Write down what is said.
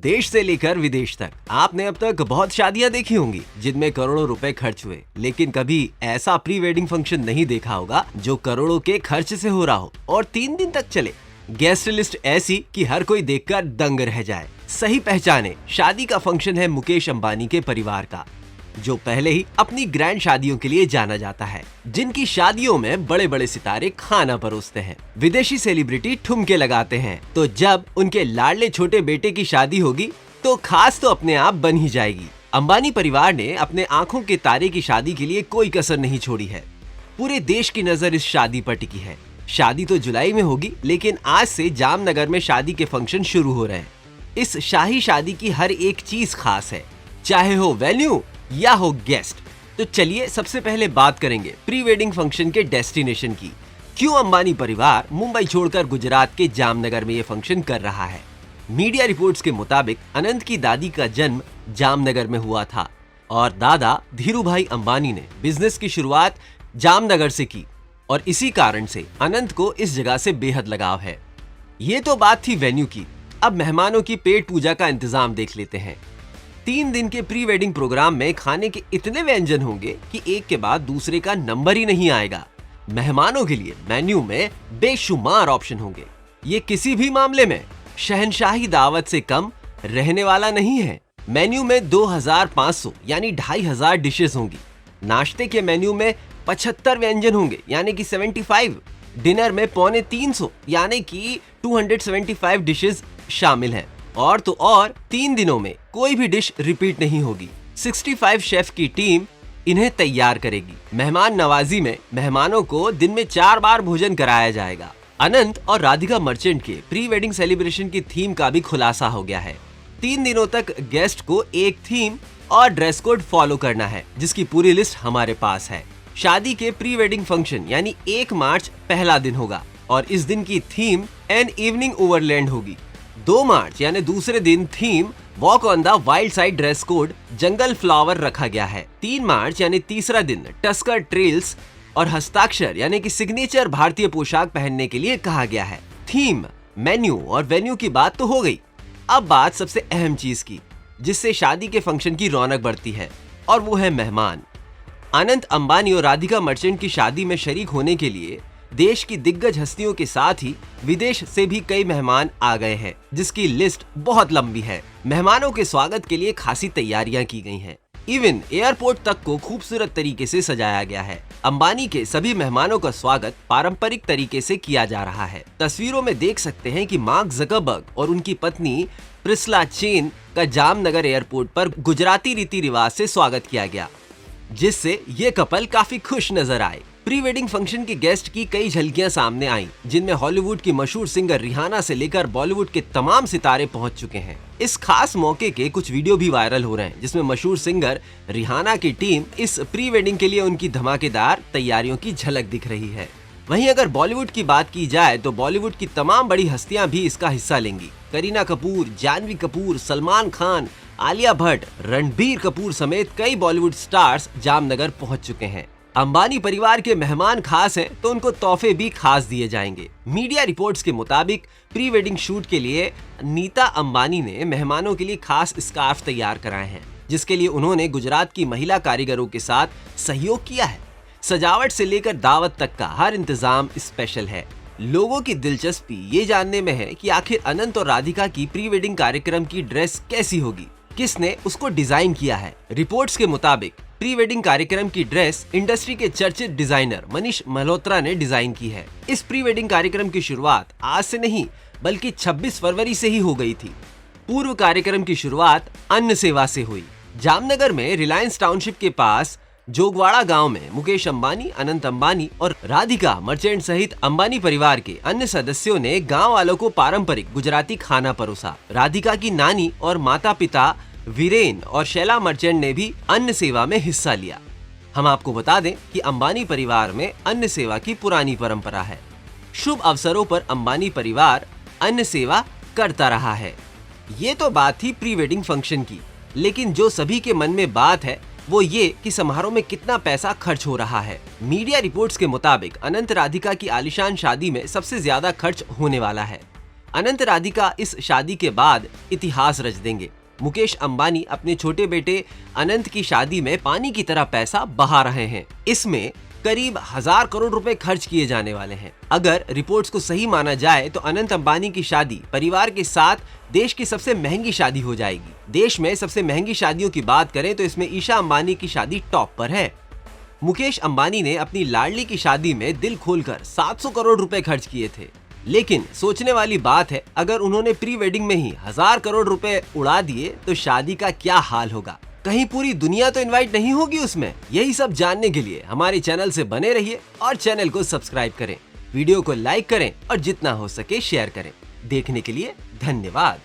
देश से लेकर विदेश तक आपने अब तक बहुत शादियां देखी होंगी जिनमें करोड़ों रुपए खर्च हुए, लेकिन कभी ऐसा प्री वेडिंग फंक्शन नहीं देखा होगा जो करोड़ों के खर्च से हो रहा हो और 3 दिन तक चले। गेस्ट लिस्ट ऐसी कि हर कोई देखकर दंग रह जाए। सही पहचाने, शादी का फंक्शन है मुकेश अंबानी के परिवार का, जो पहले ही अपनी ग्रैंड शादियों के लिए जाना जाता है, जिनकी शादियों में बड़े बड़े सितारे खाना परोसते हैं, विदेशी सेलिब्रिटी ठुमके लगाते हैं। तो जब उनके लाडले छोटे बेटे की शादी होगी तो खास तो अपने आप बन ही जाएगी। अंबानी परिवार ने अपने आंखों के तारे की शादी के लिए कोई कसर नहीं छोड़ी है। पूरे देश की नजर इस शादी पर टिकी है। शादी तो जुलाई में होगी, लेकिन आज से जामनगर में शादी के फंक्शन शुरू हो रहे हैं। इस शाही शादी की हर एक चीज खास है, चाहे हो वेन्यू या हो गेस्ट। तो चलिए सबसे पहले बात करेंगे प्री वेडिंग फंक्शन के डेस्टिनेशन की। क्यों अंबानी परिवार मुंबई छोड़कर गुजरात के जामनगर में ये फंक्शन कर रहा है? मीडिया रिपोर्ट्स के मुताबिक अनंत की दादी का जन्म जामनगर में हुआ था और दादा धीरूभाई अंबानी ने बिजनेस की शुरुआत जामनगर से की और इसी कारण से अनंत को इस जगह से बेहद लगाव है। ये तो बात थी वेन्यू की। अब मेहमानों की पेट पूजा का इंतजाम देख लेते हैं। 3 दिन के प्री वेडिंग प्रोग्राम में खाने के इतने व्यंजन होंगे कि एक के बाद दूसरे का नंबर ही नहीं आएगा। मेहमानों के लिए मेन्यू में बेशुमार ऑप्शन होंगे। ये किसी भी मामले में शहंशाही दावत से कम रहने वाला नहीं है। मेन्यू में 2500 यानी 2500 डिशेस होंगी। नाश्ते के मेन्यू में 75 व्यंजन होंगे यानी कि 75। डिनर में 250 यानी कि 275 डिशेस शामिल हैं। और तो और 3 दिनों में कोई भी डिश रिपीट नहीं होगी। 65 शेफ की टीम इन्हें तैयार करेगी। मेहमान नवाजी में मेहमानों को दिन में 4 बार भोजन कराया जाएगा। अनंत और राधिका मर्चेंट के प्री वेडिंग सेलिब्रेशन की थीम का भी खुलासा हो गया है। 3 दिनों तक गेस्ट को एक थीम और ड्रेस कोड फॉलो करना है, जिसकी पूरी लिस्ट हमारे पास है। शादी के प्री वेडिंग फंक्शन यानी 1 मार्च पहला दिन होगा और इस दिन की थीम एन इवनिंग ओवरलैंड होगी। 2 मार्च यानी दूसरे दिन theme walk on the wild side dress code jungle flower रखा गया है। 3 मार्च यानी तीसरा दिन टस्कर ट्रेल्स और हस्ताक्षर यानी कि सिग्नेचर भारतीय पोशाक पहनने के लिए कहा गया है। थीम, मेन्यू और वेन्यू की बात तो हो गई। अब बात सबसे अहम चीज की, जिससे शादी के फंक्शन की रौनक बढ़ती है, और वो है मेहमान। अनंत अंबानी और राधिका मर्चेंट की शादी में शरीक होने के लिए देश की दिग्गज हस्तियों के साथ ही विदेश से भी कई मेहमान आ गए हैं, जिसकी लिस्ट बहुत लंबी है। मेहमानों के स्वागत के लिए खासी तैयारियां की गई हैं। इवन एयरपोर्ट तक को खूबसूरत तरीके से सजाया गया है। अंबानी के सभी मेहमानों का स्वागत पारंपरिक तरीके से किया जा रहा है। तस्वीरों में देख सकते हैं कि मार्क ज़करबर्ग और उनकी पत्नी प्रिस्ला चेन का जामनगर एयरपोर्ट पर गुजराती रीति रिवाज से स्वागत किया गया, जिससे ये कपल काफी खुश नजर आए। प्री वेडिंग फंक्शन के गेस्ट की कई झलकियां सामने आईं, जिनमें हॉलीवुड की मशहूर सिंगर रिहाना से लेकर बॉलीवुड के तमाम सितारे पहुंच चुके हैं। इस खास मौके के कुछ वीडियो भी वायरल हो रहे हैं, जिसमें मशहूर सिंगर रिहाना की टीम इस प्री वेडिंग के लिए उनकी धमाकेदार तैयारियों की झलक दिख रही है। वहीं अगर बॉलीवुड की बात की जाए तो बॉलीवुड की तमाम बड़ी हस्तियां भी इसका हिस्सा लेंगी। करीना कपूर, जानवी कपूर, सलमान खान, आलिया भट्ट, रणबीर कपूर समेत कई बॉलीवुड स्टार्स जामनगर पहुंच चुके हैं। अंबानी परिवार के मेहमान खास हैं तो उनको तोहफे भी खास दिए जाएंगे। मीडिया रिपोर्ट्स के मुताबिक प्री वेडिंग शूट के लिए नीता अंबानी ने मेहमानों के लिए खास स्कार्फ तैयार कराए हैं, जिसके लिए उन्होंने गुजरात की महिला कारीगरों के साथ सहयोग किया है। सजावट से लेकर दावत तक का हर इंतजाम स्पेशल है। लोगों की दिलचस्पी ये जानने में है कि आखिर अनंत और राधिका की प्री वेडिंग कार्यक्रम की ड्रेस कैसी होगी, किसने उसको डिजाइन किया है। रिपोर्ट्स के मुताबिक प्री वेडिंग कार्यक्रम की ड्रेस इंडस्ट्री के चर्चित डिजाइनर मनीष मल्होत्रा ने डिजाइन की है। इस प्री वेडिंग कार्यक्रम की शुरुआत आज से नहीं बल्कि 26 फरवरी से ही हो गई थी। पूर्व कार्यक्रम की शुरुआत अन्न सेवा से हुई। जामनगर में रिलायंस टाउनशिप के पास जोगवाड़ा गांव में मुकेश अंबानी, अनंत अंबानी और राधिका मर्चेंट सहित अंबानी परिवार के अन्य सदस्यों ने गांव वालों को पारंपरिक गुजराती खाना परोसा। राधिका की नानी और माता पिता वीरेन और शैला मर्चेंट ने भी अन्न सेवा में हिस्सा लिया। हम आपको बता दें कि अंबानी परिवार में अन्न सेवा की पुरानी परंपरा है। शुभ अवसरों पर अंबानी परिवार अन्न सेवा करता रहा है। ये तो बात थी प्री वेडिंग फंक्शन की, लेकिन जो सभी के मन में बात है वो ये कि समारोह में कितना पैसा खर्च हो रहा है। मीडिया रिपोर्ट्स के मुताबिक अनंत राधिका की आलीशान शादी में सबसे ज्यादा खर्च होने वाला है। अनंत राधिका इस शादी के बाद इतिहास रच देंगे। मुकेश अंबानी अपने छोटे बेटे अनंत की शादी में पानी की तरह पैसा बहा रहे हैं। इसमें करीब 1000 करोड़ रुपए खर्च किए जाने वाले हैं। अगर रिपोर्ट्स को सही माना जाए तो अनंत अंबानी की शादी परिवार के साथ देश की सबसे महंगी शादी हो जाएगी। देश में सबसे महंगी शादियों की बात करें तो इसमें ईशा अंबानी की शादी टॉप पर है। मुकेश अंबानी ने अपनी लाडली की शादी में दिल खोलकर 700 करोड़ रुपए खर्च किए थे। लेकिन सोचने वाली बात है, अगर उन्होंने प्री वेडिंग में ही 1000 करोड़ रुपए उड़ा दिए तो शादी का क्या हाल होगा। कहीं पूरी दुनिया तो इनवाइट नहीं होगी उसमें। यही सब जानने के लिए हमारे चैनल से बने रहिए और चैनल को सब्सक्राइब करें, वीडियो को लाइक करें और जितना हो सके शेयर करें। देखने के लिए धन्यवाद।